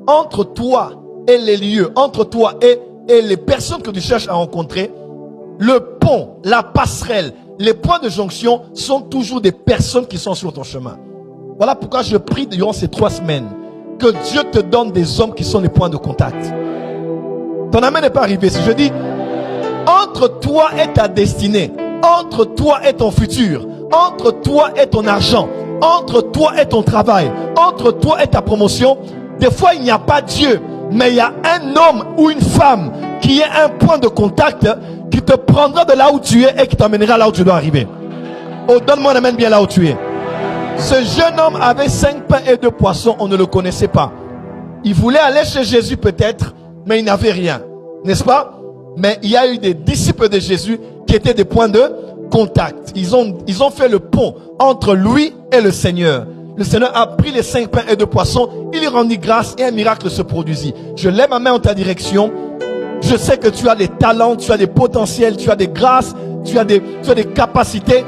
entre toi et les lieux, entre toi et les personnes que tu cherches à rencontrer, le pont, la passerelle, les points de jonction sont toujours des personnes qui sont sur ton chemin. Voilà pourquoi je prie durant ces 3 semaines que Dieu te donne des hommes qui sont les points de contact. Ton amen n'est pas arrivé. Si je dis, entre toi et ta destinée, entre toi et ton futur, entre toi et ton argent, entre toi et ton travail, entre toi et ta promotion, des fois il n'y a pas Dieu, mais il y a un homme ou une femme qui est un point de contact qui te prendra de là où tu es et qui t'emmènera là où tu dois arriver. Oh, donne-moi un amen bien là où tu es. Ce jeune homme avait 5 pains et 2 poissons, on ne le connaissait pas. Il voulait aller chez Jésus peut-être, mais il n'avait rien, n'est-ce pas? Mais il y a eu des disciples de Jésus qui étaient des points de contact. Ils ont fait le pont entre lui et le Seigneur. Le Seigneur a pris les 5 pains et 2 poissons, il lui rendit grâce et un miracle se produisit. Je lève ma main en ta direction. Je sais que tu as des talents, tu as des potentiels, tu as des grâces, tu as des capacités.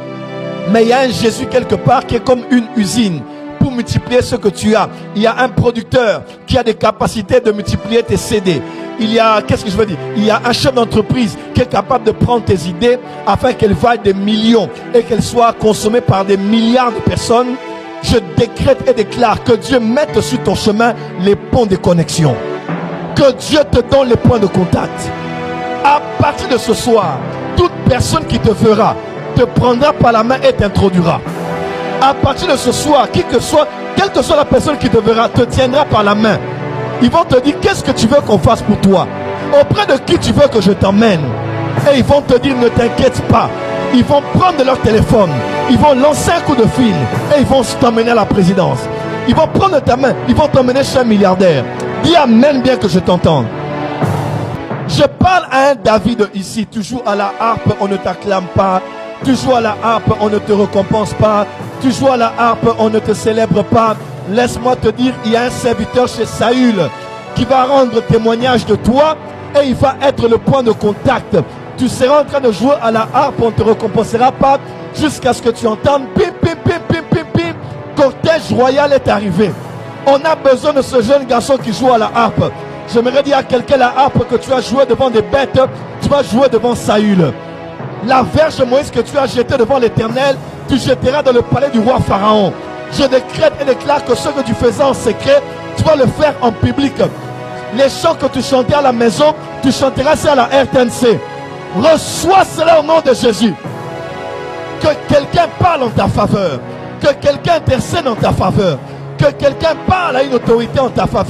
Mais il y a un Jésus quelque part qui est comme une usine pour multiplier ce que tu as. Il y a un producteur qui a des capacités de multiplier tes CD. Il y a, qu'est-ce que je veux dire? Il y a un chef d'entreprise qui est capable de prendre tes idées afin qu'elles vaillent des millions et qu'elles soient consommées par des milliards de personnes. Je décrète et déclare que Dieu mette sur ton chemin les ponts de connexion. Que Dieu te donne les points de contact. À partir de ce soir, toute personne qui te verra te prendra par la main et t'introduira. À partir de ce soir, qui que soit, quelle que soit la personne qui te verra, te tiendra par la main. Ils vont te dire, qu'est-ce que tu veux qu'on fasse pour toi? Auprès de qui tu veux que je t'emmène? Et ils vont te dire, ne t'inquiète pas. Ils vont prendre leur téléphone, ils vont lancer un coup de fil et ils vont t'emmener à la présidence. Ils vont prendre ta main, ils vont t'emmener chez un milliardaire. Dis amen bien que je t'entende. Je parle à un David ici. Tu joues à la harpe, on ne t'acclame pas. Tu joues à la harpe, on ne te récompense pas. Tu joues à la harpe, on ne te célèbre pas. Laisse-moi te dire, il y a un serviteur chez Saül qui va rendre témoignage de toi et il va être le point de contact. Tu seras en train de jouer à la harpe, on ne te récompensera pas jusqu'à ce que tu entendes pim, pim, pim, pim, pim, pim. Cortège royal est arrivé. On a besoin de ce jeune garçon qui joue à la harpe. J'aimerais dire à quelqu'un la harpe que tu as joué devant des bêtes, tu vas jouer devant Saül. La verge de Moïse que tu as jetée devant l'Éternel, tu jetteras dans le palais du roi Pharaon. Je décrète et déclare que ce que tu faisais en secret, tu vas le faire en public. Les chants que tu chantais à la maison, tu chanteras ça à la RTNC. Reçois cela au nom de Jésus. Que quelqu'un parle en ta faveur. Que quelqu'un intercède en ta faveur. Que quelqu'un parle à une autorité en ta faveur.